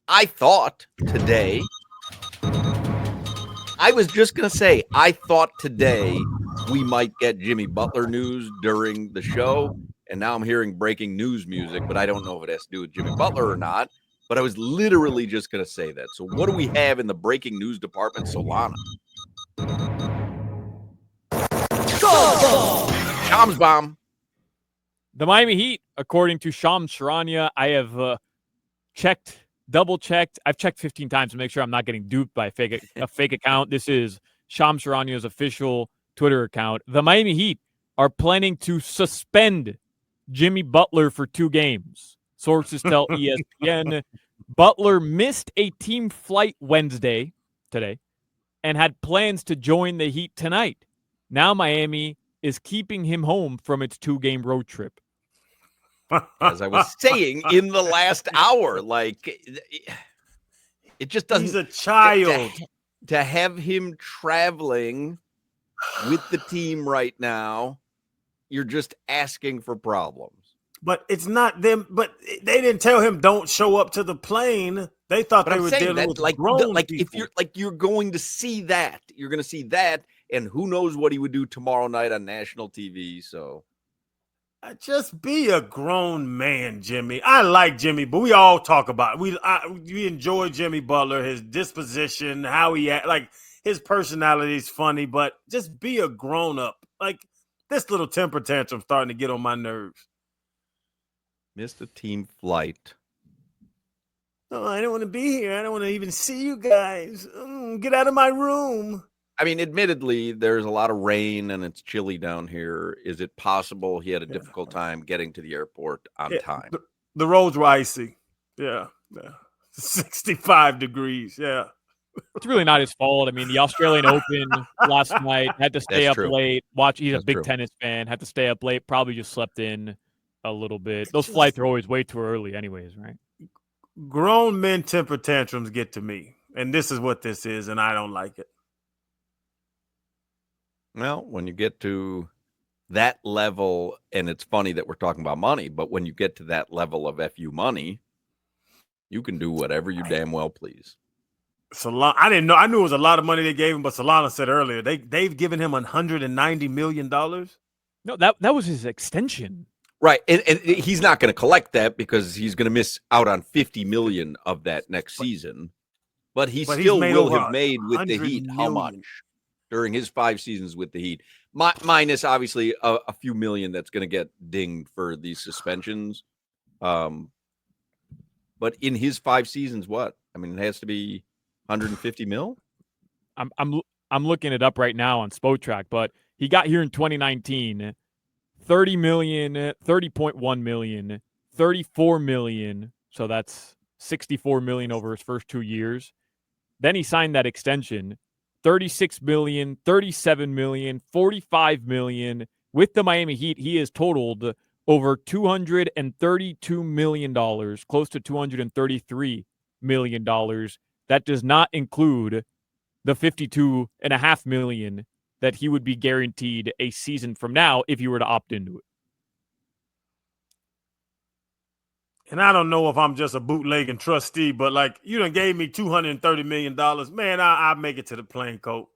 I thought today, I was just going to say, I thought today we might get Jimmy Butler news during the show. And now I'm hearing breaking news music, but I don't know if it has to do with Jimmy Butler or not. But I was literally just going to say that. So what do we have in the breaking news department, Solana? Shams bomb. The Miami Heat, according to Shams Charania, I have double-checked. I've checked 15 times to make sure I'm not getting duped by a fake account. This is Shams Charania's official Twitter account. The Miami Heat are planning to suspend Jimmy Butler for 2 games. Sources tell ESPN Butler missed a team flight today, and had plans to join the Heat tonight. Now Miami is keeping him home from its 2-game road trip. As I was saying in the last hour, like it just doesn't. He's a child. To have him traveling with the team right now, you're just asking for problems. But it's not them. But they didn't tell him don't show up to the plane. They thought they were dealing with grown people. If you're going to see that, you're going to see that, and who knows what he would do tomorrow night on national TV. So. Just be a grown man, Jimmy. I like Jimmy, but we all talk about it. We enjoy Jimmy Butler, his disposition, how he act, like his personality is funny, but just be a grown up. Like this little temper tantrum starting to get on my nerves. Missed a team flight. Oh, I don't want to be here. I don't want to even see you guys. Get out of my room. I mean, admittedly, there's a lot of rain and it's chilly down here. Is it possible he had a difficult time getting to the airport on time? The roads were icy. Yeah. 65 degrees. Yeah. It's really not his fault. I mean, the Australian Open last night, had to stay up late. He's a big tennis fan, had to stay up late, probably just slept in a little bit. Those flights are always way too early anyways, right? Grown men temper tantrums get to me, and this is what this is, and I don't like it. Well, when you get to that level, and it's funny that we're talking about money, but when you get to that level of FU money, you can do whatever you damn well please. Solana, I didn't know. I knew it was a lot of money they gave him, but Solana said earlier they've given him $190 million. No, that was his extension. Right, and he's not going to collect that because he's going to miss out on $50 million of that next season. But he still will have made with the Heat how much during his 5 seasons with the Heat? Minus obviously a few million that's going to get dinged for these suspensions. But in his 5 seasons, what? I mean, it has to be 150 mil. I'm looking it up right now on Spotrac, but he got here in 2019. 30 million, 30.1 million, 34 million. So that's 64 million over his first 2 years. Then he signed that extension, 36 million, 37 million, 45 million. With the Miami Heat, he has totaled over $232 million, close to $233 million. That does not include the $52.5 million that he would be guaranteed a season from now if you were to opt into it. And I don't know if I'm just a bootlegging trustee, but like you done gave me $230 million. Man, I'll make it to the plane, coat.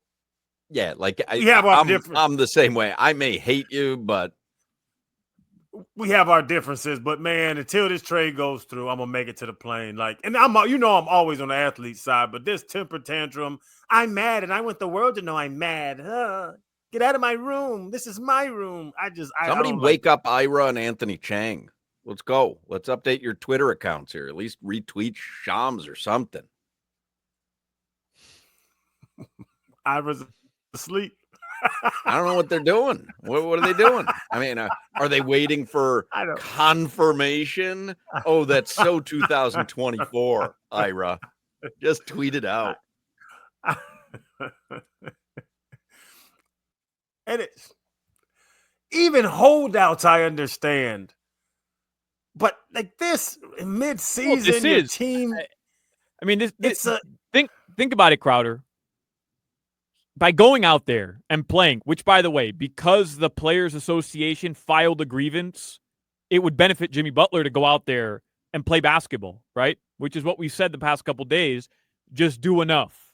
Yeah, like I'm the same way. I may hate you, but we have our differences. But man, until this trade goes through, I'm gonna make it to the plane. Like, and I'm always on the athlete side, but this temper tantrum, I'm mad, and I want the world to know I'm mad. Get out of my room. This is my room. Somebody wake up Ira and Anthony Chang. Let's go. Let's update your Twitter accounts here. At least retweet Shams or something. Ira's asleep. I don't know what they're doing. What are they doing? I mean, are they waiting for confirmation? Oh, that's so 2024, Ira. Just tweet it out. And it's even holdouts, I understand. But like this mid-season, your team. I mean, think about it, Crowder. By going out there and playing, which, by the way, because the Players Association filed a grievance, it would benefit Jimmy Butler to go out there and play basketball, right? which is what we said the past couple days, just do enough.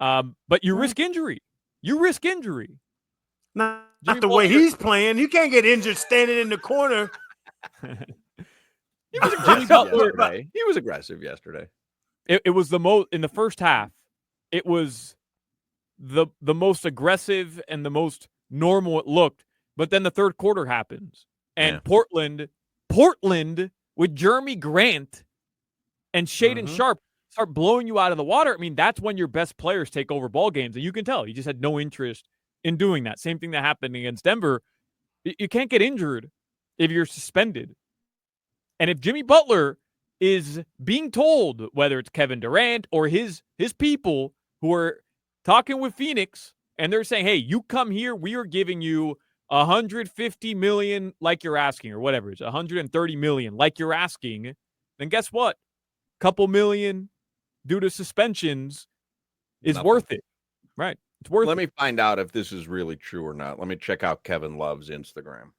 But you risk injury. Not Jimmy the way Butler- he's playing. You can't get injured standing in the corner. He was Jimmy aggressive Butler- yesterday. He was aggressive yesterday. It was the most in the first half. It was the most aggressive and the most normal it looked. But then the third quarter happens, and Portland with Jeremy Grant and Shaden Sharp start blowing you out of the water. I mean, that's when your best players take over ball games, and you can tell he just had no interest in doing that. Same thing that happened against Denver. You can't get injured if you're suspended. And if Jimmy Butler is being told, whether it's Kevin Durant or his people who are talking with Phoenix, and they're saying, hey, you come here, we are giving you $150 million like you're asking, or whatever it's $130 million like you're asking, then guess what? Couple million due to suspensions is worth it. Right. It's worth it. Let me find out if this is really true or not. Let me check out Kevin Love's Instagram.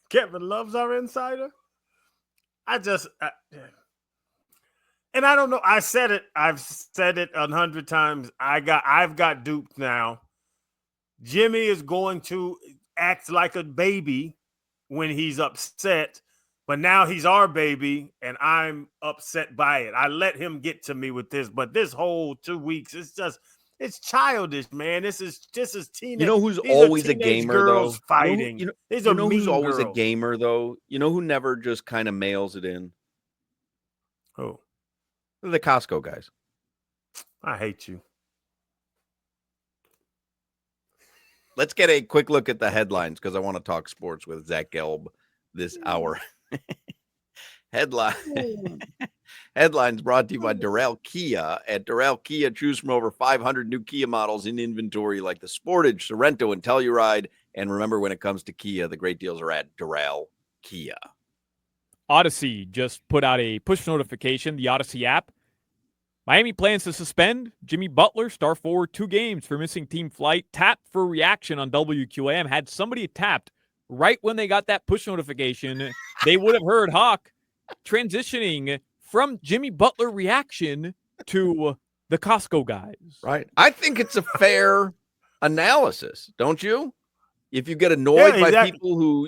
Kevin Love's our insider. And I don't know. I've said it 100 times. I've got duped now. Jimmy is going to act like a baby when he's upset, but now he's our baby, and I'm upset by it. I let him get to me with this, but this whole 2 weeks, it's childish, man. This is teenage. You know who's always a teenage gamer, girls though? fighting. You know who's always a gamer, though? You know who never just kind of mails it in? Who? The Costco guys. I hate you. Let's get a quick look at the headlines because I want to talk sports with Zach Gelb this hour. Headlines brought to you by Durrell Kia. At Durrell Kia, choose from over 500 new Kia models in inventory like the Sportage, Sorento, and Telluride. And remember, when it comes to Kia, the great deals are at Durrell Kia. Odyssey just put out a push notification, the Odyssey app. Miami plans to suspend Jimmy Butler, star forward, 2 games for missing team flight. Tapped for reaction on WQAM. Had somebody tapped right when they got that push notification, they would have heard Hoch transitioning from Jimmy Butler reaction to the Costco guys. Right. I think it's a fair analysis, don't you? If you get annoyed by people who,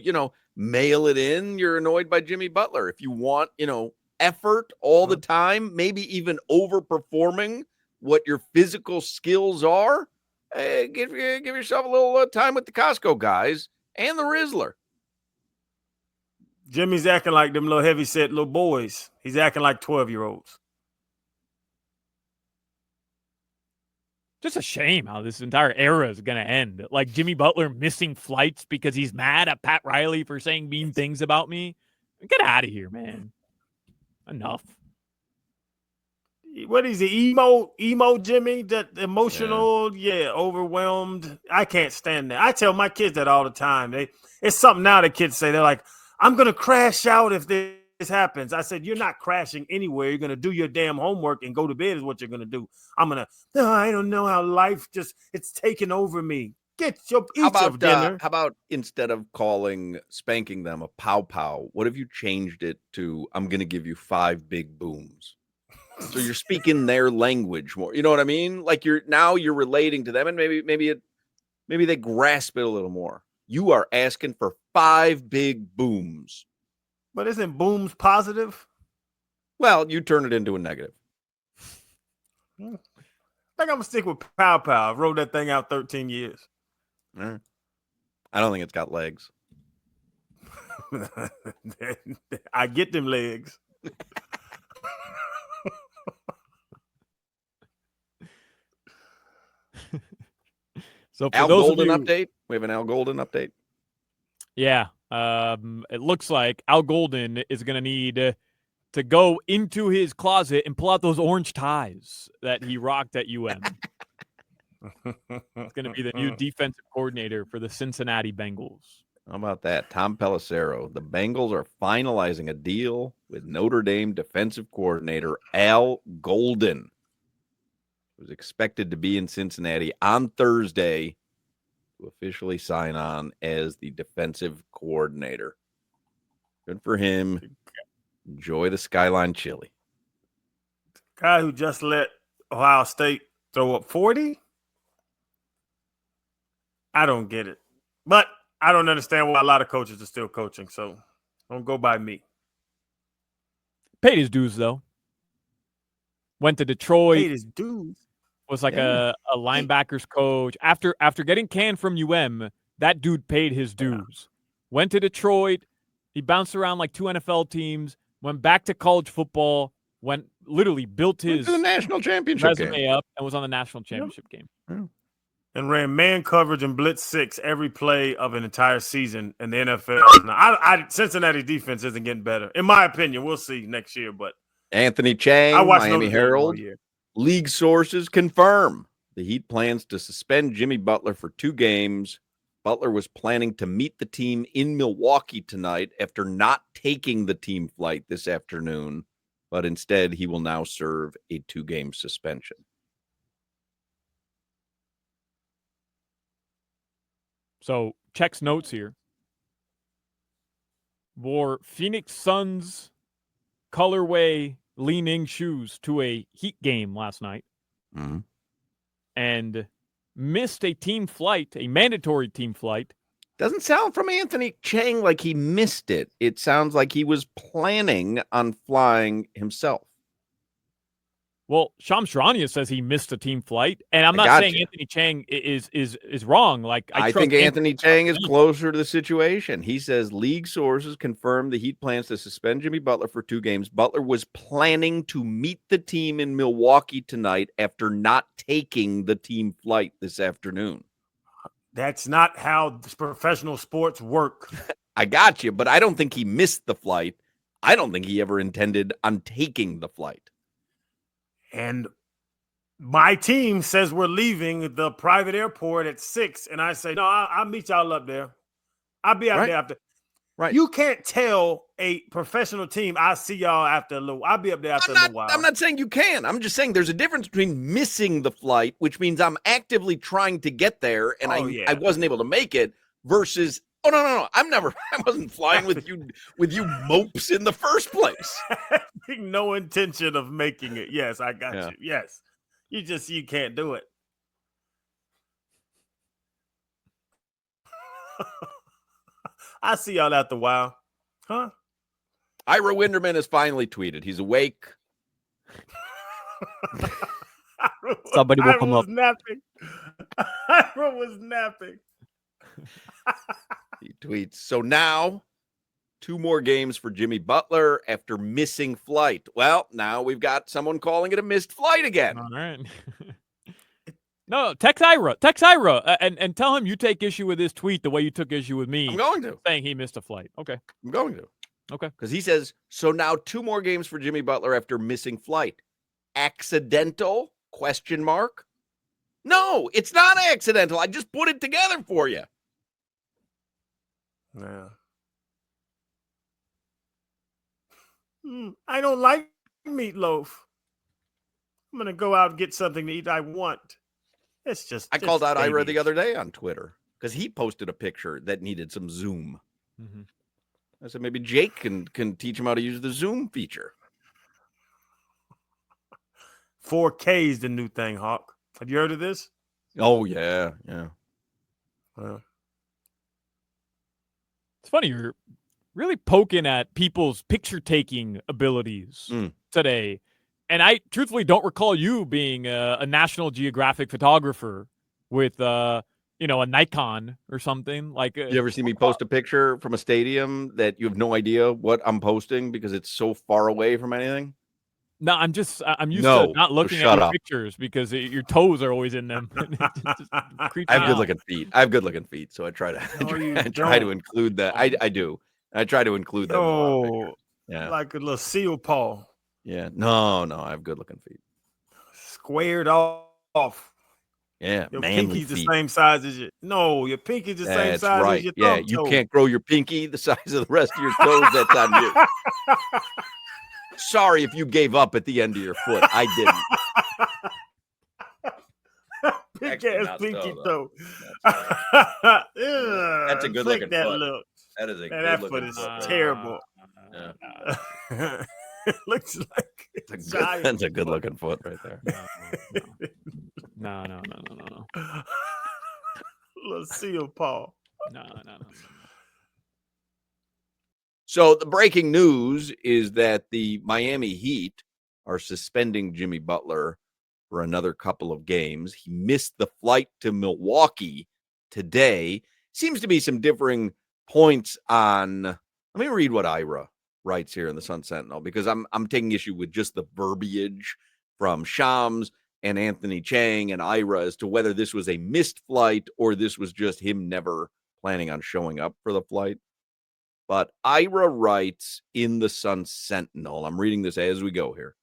mail it in, you're annoyed by Jimmy Butler. If you want, effort all the time, maybe even overperforming what your physical skills are, give yourself a little time with the Costco guys and the Rizzler. Jimmy's acting like them little heavy-set little boys. He's acting like 12-year-olds. Just a shame how this entire era is going to end. Like Jimmy Butler missing flights because he's mad at Pat Riley for saying mean things about me. Get out of here, man. Enough. What is he? Emo Jimmy? That emotional, overwhelmed. I can't stand that. I tell my kids that all the time. It's something now that kids say. They're like, I'm going to crash out if this happens. I said, you're not crashing anywhere. You're going to do your damn homework and go to bed is what you're going to do. I don't know how life it's taken over me. Eat your dinner. How about instead of spanking them a pow, what if you changed it to, I'm going to give you 5 big booms? So you're speaking their language more. You know what I mean? Like you're relating to them, and maybe they grasp it a little more. You are asking for 5 big booms. But isn't booms positive? Well, you turn it into a negative. I think I'm going to stick with pow. I rode that thing out 13 years. I don't think it's got legs. I get them legs. So for Al those Golden of you, update. We have an Al Golden update. Yeah. It looks like Al Golden is going to need to go into his closet and pull out those orange ties that he rocked at UM. It's going to be the new defensive coordinator for the Cincinnati Bengals. How about that? Tom Pelissero. The Bengals are finalizing a deal with Notre Dame defensive coordinator Al Golden, who's expected to be in Cincinnati on Thursday to officially sign on as the defensive coordinator. Good for him. Enjoy the Skyline chili. Guy who just let Ohio State throw up 40? I don't get it. But I don't understand why a lot of coaches are still coaching, so don't go by me. Paid his dues, though. Went to Detroit. Paid his dues. Was like a linebackers coach. After getting canned from that dude paid his dues. Went to Detroit. He bounced around like 2 NFL teams. Went back to college football. Built his the national championship resume game. Up and was on the national championship game. And ran man coverage and blitz 6 every play of an entire season in the NFL. Now, Cincinnati defense isn't getting better, in my opinion. We'll see next year. But Anthony Chang, I watched Miami Herald. League sources confirm the Heat plans to suspend Jimmy Butler for 2 games. Butler was planning to meet the team in Milwaukee tonight after not taking the team flight this afternoon, but instead he will now serve a 2-game suspension. So, checks notes here. Wore Phoenix Suns colorway leaning shoes to a Heat game last night. Mm-hmm. And missed a mandatory team flight. Doesn't sound from Anthony Chang like he missed it. It sounds like he was planning on flying himself. Well, Shams Charania says he missed a team flight, and I'm not saying Anthony Chang is wrong. Like I think Anthony Chang is closer to the situation. He says league sources confirm the Heat plans to suspend Jimmy Butler for 2 games. Butler was planning to meet the team in Milwaukee tonight after not taking the team flight this afternoon. That's not how professional sports work. I got you, but I don't think he missed the flight. I don't think he ever intended on taking the flight. And my team says we're leaving the private airport at 6, and I say, no, I'll meet y'all up there. I'll be out there after. Right. You can't tell a professional team, I'll see y'all after a little. I'll be up there after a little while. I'm not saying you can. I'm just saying there's a difference between missing the flight, which means I'm actively trying to get there, and I wasn't able to make it, versus, no. I wasn't flying with you mopes in the first place. No intention of making it. Yes, I got you. Yes. You can't do it. I see y'all after a while. Huh? Ira Winderman has finally tweeted. He's awake. Somebody woke him up. Ira was napping. He tweets, so now 2 more games for Jimmy Butler after missing flight. Well, now we've got someone calling it a missed flight again. All right. No, text Ira and tell him you take issue with his tweet the way you took issue with me. I'm going to. Saying he missed a flight. Okay. I'm going to. Okay. Because he says, so now 2 more games for Jimmy Butler after missing flight. Accidental? ? No, it's not accidental. I just put it together for you. Yeah. I don't like meatloaf. I'm going to go out and get something to eat I want. It's just. I called out Ira the other day on Twitter because he posted a picture that needed some Zoom. Mm-hmm. I said maybe Jake can teach him how to use the Zoom feature. 4K is the new thing, Hawk. Have you heard of this? Oh, yeah. It's funny, you're really poking at people's picture-taking abilities today. And I truthfully don't recall you being a National Geographic photographer with, a Nikon or something. Like, you ever see me post a picture from a stadium that you have no idea what I'm posting because it's so far away from anything? No, I'm used to not looking at your pictures because your toes are always in them. I have good-looking feet, so I try to include that. I do. I try to include that. Oh, yeah, like a little seal paw. Yeah, no, I have good-looking feet. Squared off. Yeah, your pinky's the same size as your. No, your pinky's the same size as your thumb toe. You can't grow your pinky the size of the rest of your toes. That's on you. Sorry if you gave up at the end of your foot. I didn't. Big ass pinky toe. That's a good looking foot. Look. That is a good that looking foot. That is terrible. Looks like that's a good looking foot right there. No. Let's see your paw. No. So the breaking news is that the Miami Heat are suspending Jimmy Butler for another couple of games. He missed the flight to Milwaukee today. Seems to be some differing points on. Let me read what Ira writes here in the Sun Sentinel, because I'm taking issue with just the verbiage from Shams and Anthony Chang and Ira as to whether this was a missed flight or this was just him never planning on showing up for the flight. But Ira writes in the Sun Sentinel, I'm reading this as we go here.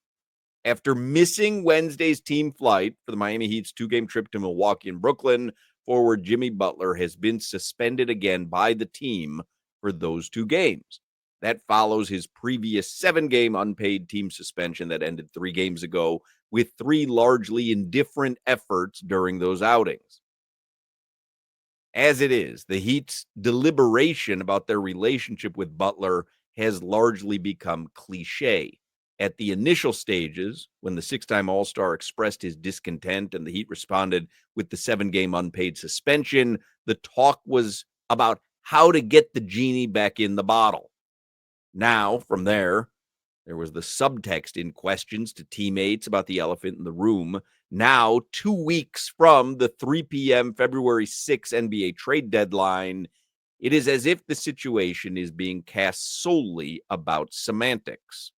After missing Wednesday's team flight for the Miami Heat's 2-game trip to Milwaukee and Brooklyn, forward Jimmy Butler has been suspended again by the team for those 2 games. That follows his previous 7-game unpaid team suspension that ended 3 games ago, with 3 largely indifferent efforts during those outings. As it is, the Heat's deliberation about their relationship with Butler has largely become cliche. At the initial stages, when the 6-time All-Star expressed his discontent and the Heat responded with the 7-game unpaid suspension, the talk was about how to get the genie back in the bottle. Now, from there was the subtext in questions to teammates about the elephant in the room. Now, 2 weeks from the 3 p.m. February 6 NBA trade deadline, it is as if the situation is being cast solely about semantics.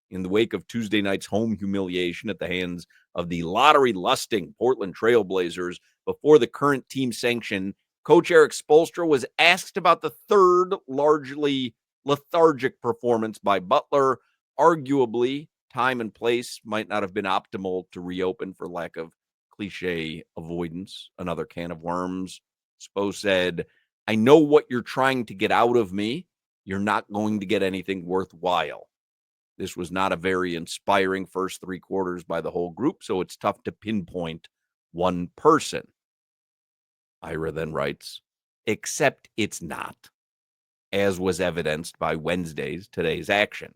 In the wake of Tuesday night's home humiliation at the hands of the lottery-lusting Portland Trail Blazers before the current team sanction, Coach Eric Spoelstra was asked about the third largely lethargic performance by Butler. Arguably, time and place might not have been optimal to reopen for lack of cliche avoidance. Another can of worms. Spo said, "I know what you're trying to get out of me. You're not going to get anything worthwhile." This was not a very inspiring first 3 quarters by the whole group, so it's tough to pinpoint one person. Ira then writes, except it's not, as was evidenced by today's action.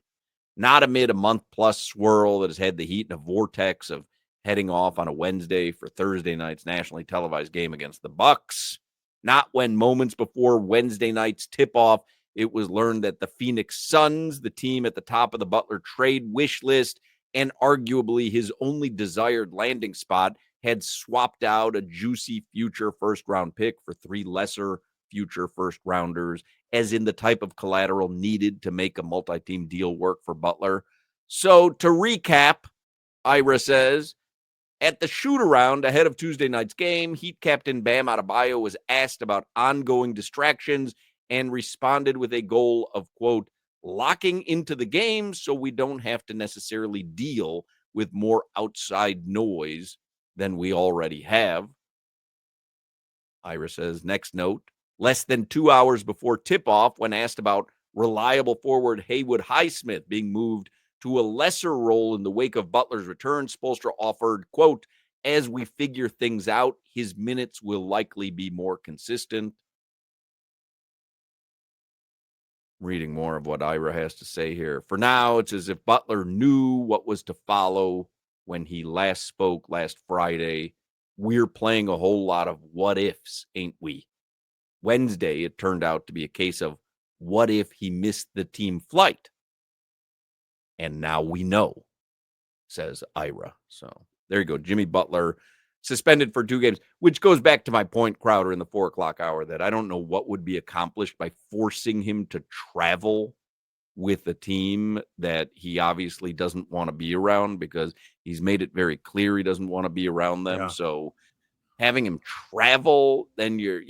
Not amid a month-plus swirl that has had the Heat in a vortex of heading off on a Wednesday for Thursday night's nationally televised game against the Bucks. Not when moments before Wednesday night's tip-off, it was learned that the Phoenix Suns, the team at the top of the Butler trade wish list, and arguably his only desired landing spot, had swapped out a juicy future first-round pick for 3 lesser future first-rounders, as in the type of collateral needed to make a multi-team deal work for Butler. So to recap, Ira says, at the shoot-around ahead of Tuesday night's game, Heat captain Bam Adebayo was asked about ongoing distractions and responded with a goal of, quote, locking into the game so we don't have to necessarily deal with more outside noise than we already have. Ira says, next note, less than 2 hours before tip-off, when asked about reliable forward Haywood Highsmith being moved to a lesser role in the wake of Butler's return, Spoelstra offered, quote, as we figure things out, his minutes will likely be more consistent. Reading more of what Ira has to say here. For now, it's as if Butler knew what was to follow when he last spoke last Friday. We're playing a whole lot of what ifs, ain't we? Wednesday, it turned out to be a case of what if he missed the team flight? And now we know, says Ira. So there you go. Jimmy Butler suspended for 2 games, which goes back to my point, Crowder, in the 4 o'clock hour, that I don't know what would be accomplished by forcing him to travel with a team that he obviously doesn't want to be around, because he's made it very clear he doesn't want to be around them. Yeah. So having him travel, then you're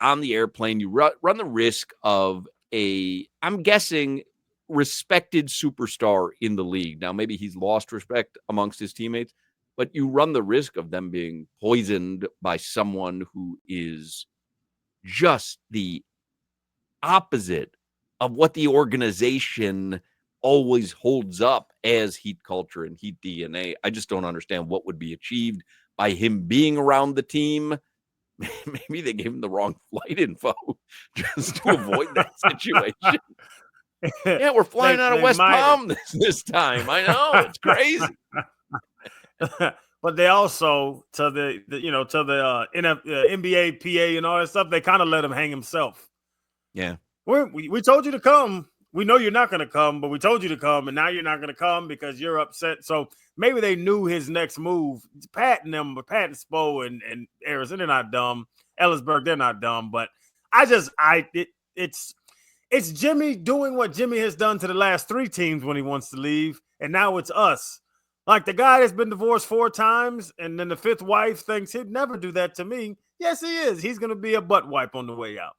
on the airplane, you run the risk of I'm guessing, respected superstar in the league. Now, maybe he's lost respect amongst his teammates, but you run the risk of them being poisoned by someone who is just the opposite of what the organization always holds up as Heat culture and Heat DNA. I just don't understand what would be achieved by him being around the team. Maybe they gave him the wrong flight info just to avoid that situation. Yeah, we're flying out of West might. Palm this time. I know, it's crazy. But they also to the NBA PA and all that stuff. They kind of let him hang himself. Yeah, we told you to come. We know you're not going to come, but we told you to come, and now you're not going to come because you're upset. So maybe they knew his next move. Pat and Spo and Arizona, they're not dumb. Ellisburg, they're not dumb. But it's Jimmy doing what Jimmy has done to the last 3 teams when he wants to leave, and now it's us. Like the guy that's been divorced 4 times, and then the 5th wife thinks he'd never do that to me. Yes, he is. He's going to be a butt wipe on the way out.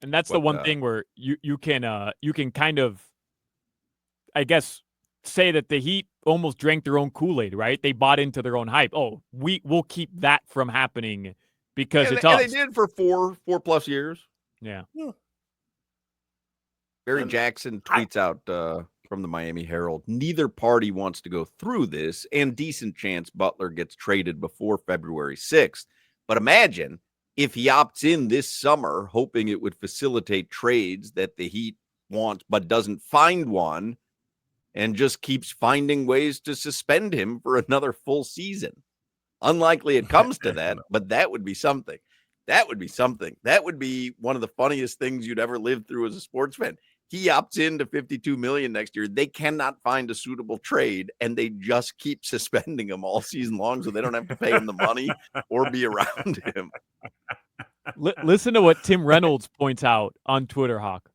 And that's the one thing where you can kind of, I guess, say that the Heat almost drank their own Kool-Aid, right? They bought into their own hype. Oh, we'll keep that from happening because it's us. And they did for 4+ years. Yeah. Barry Jackson tweets out from the Miami Herald, neither party wants to go through this, and decent chance Butler gets traded before February 6th. But imagine if he opts in this summer, hoping it would facilitate trades that the Heat want, but doesn't find one, and just keeps finding ways to suspend him for another full season. Unlikely it comes to that, but that would be something. That would be something. That would be one of the funniest things you'd ever live through as a sports fan. He opts into $52 million next year. They cannot find a suitable trade, and they just keep suspending him all season long, so they don't have to pay him the money or be around him. Listen to what Tim Reynolds points out on Twitter, Hoch.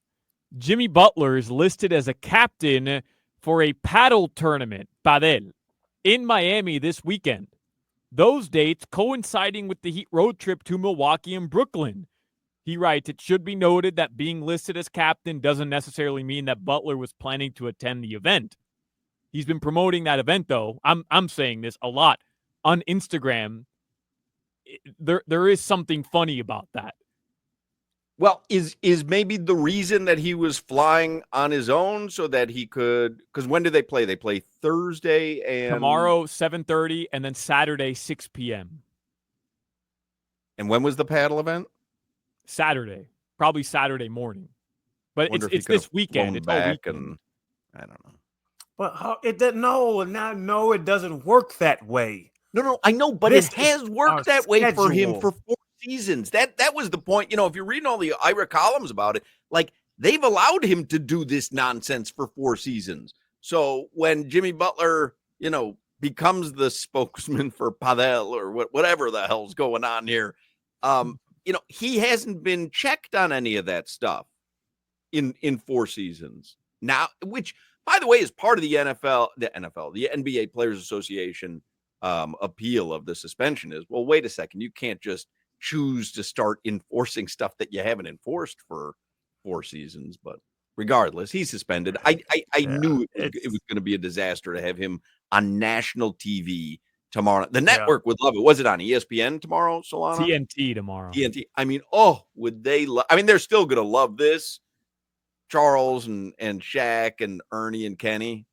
Jimmy Butler is listed as a captain for a paddle tournament, padel, in Miami this weekend. Those dates coinciding with the Heat road trip to Milwaukee and Brooklyn. He writes, it should be noted that being listed as captain doesn't necessarily mean that Butler was planning to attend the event. He's been promoting that event, though. I'm saying this a lot on Instagram. There is something funny about that. Well, is maybe the reason that he was flying on his own so that he could, because when do they play? They play Thursday and tomorrow 7:30 and then Saturday 6 p.m. And when was the paddle event? Saturday, probably Saturday morning. But it's this weekend. It's all weekend. I don't know. But it doesn't. No, it doesn't work that way. No, I know, but it has worked that way for him for 4 seasons. That was the point. If you're reading all the Ira columns about it, like they've allowed him to do this nonsense for 4 seasons. So when Jimmy Butler, becomes the spokesman for padel or whatever the hell's going on here, he hasn't been checked on any of that stuff in 4 seasons now, which, by the way, is part of the NBA Players Association appeal of the suspension is, well, wait a second, you can't just choose to start enforcing stuff that you haven't enforced for 4 seasons. But regardless, he's suspended. I knew it was going to be a disaster to have him on national TV tomorrow. The network would love it. Was it on ESPN tomorrow, Solana? TNT tomorrow. TNT. I mean, would they they're still going to love this. Charles and Shaq and Ernie and Kenny.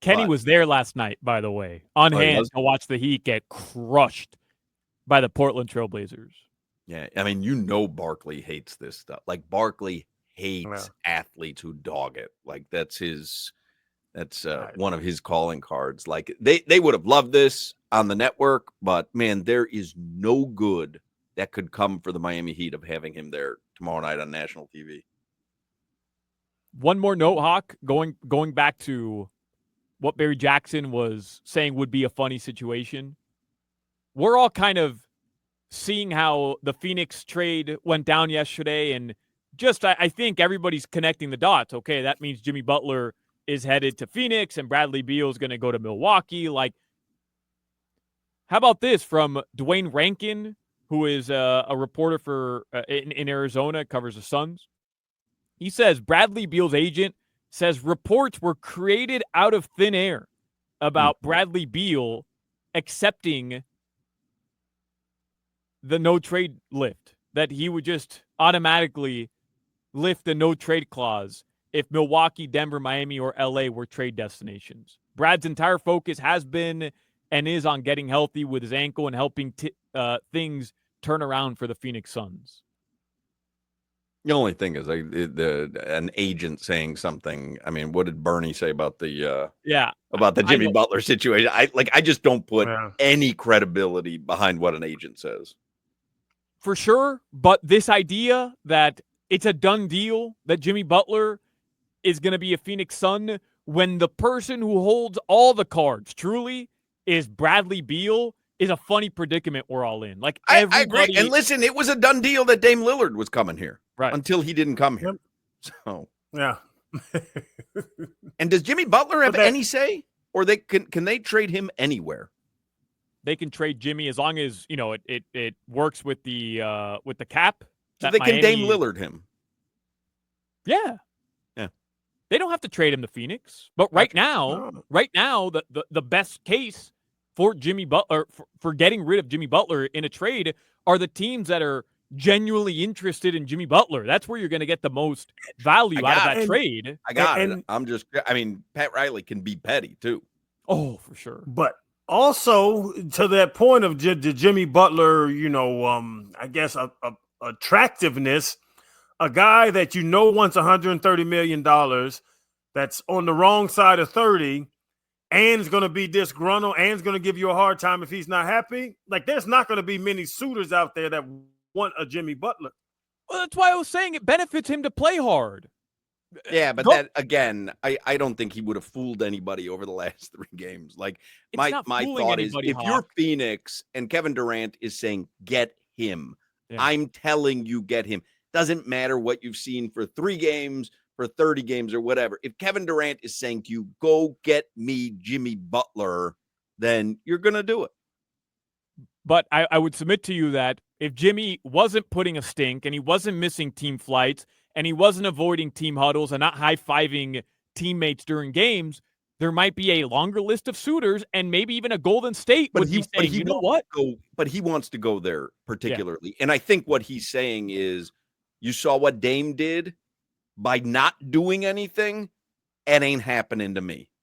Kenny was there last night, by the way, on hand to watch the Heat get crushed by the Portland Trailblazers. Yeah, Barkley hates this stuff. Like, Barkley hates athletes who dog it. Like, that's one of his calling cards. Like, they would have loved this on the network, but, man, there is no good that could come for the Miami Heat of having him there tomorrow night on national TV. One more note, Hoch, going back to what Barry Jackson was saying would be a funny situation. We're all kind of seeing how the Phoenix trade went down yesterday, and just I think everybody's connecting the dots. Okay, that means Jimmy Butler is headed to Phoenix and Bradley Beal is going to go to Milwaukee. Like, how about this from Dwayne Rankin, who is a reporter for in Arizona, covers the Suns. He says Bradley Beal's agent says reports were created out of thin air about Bradley Beal accepting the no-trade lift, that he would just automatically lift the no-trade clause if Milwaukee, Denver, Miami, or LA were trade destinations. Brad's entire focus has been and is on getting healthy with his ankle and helping things turn around for the Phoenix Suns. The only thing is an agent saying something. I mean, what did Bernie say about the Jimmy Butler situation? I just don't put any credibility behind what an agent says. For sure, but this idea that it's a done deal that Jimmy Butler is going to be a Phoenix Sun when the person who holds all the cards truly is Bradley Beal is a funny predicament we're all in. Like I agree. And listen, it was a done deal that Dame Lillard was coming here. Right. Until he didn't come here. So yeah. And does Jimmy Butler have any say? Or can they trade him anywhere? They can trade Jimmy as long as, it works with the cap. So they can Dame Lillard him. Yeah. Yeah. They don't have to trade him to Phoenix. But right now, the best case for Jimmy Butler, for getting rid of Jimmy Butler in a trade are the teams that are genuinely interested in Jimmy Butler. That's where you're going to get the most value out of that trade. I got it. Pat Riley can be petty too. Oh, for sure. But also to that point of the Jimmy Butler, I guess attractiveness, a guy that wants $130 million that's on the wrong side of 30 and is going to be disgruntled and is going to give you a hard time if he's not happy. Like, there's not going to be many suitors out there that want a Jimmy Butler. Well, that's why I was saying it benefits him to play hard. Yeah, but that again, I don't think he would have fooled anybody over the last 3 games. Like my thought is, if you're Phoenix and Kevin Durant is saying get him, I'm telling you get him. Doesn't matter what you've seen for 3 games, for 30 games, or whatever. If Kevin Durant is saying to you, go get me Jimmy Butler, then you're gonna do it. But I would submit to you that if Jimmy wasn't putting a stink and he wasn't missing team flights and he wasn't avoiding team huddles and not high-fiving teammates during games, there might be a longer list of suitors and maybe even a Golden State would be saying, you know what? But he wants to go there particularly. Yeah. And I think what he's saying is, you saw what Dame did by not doing anything. It ain't happening to me.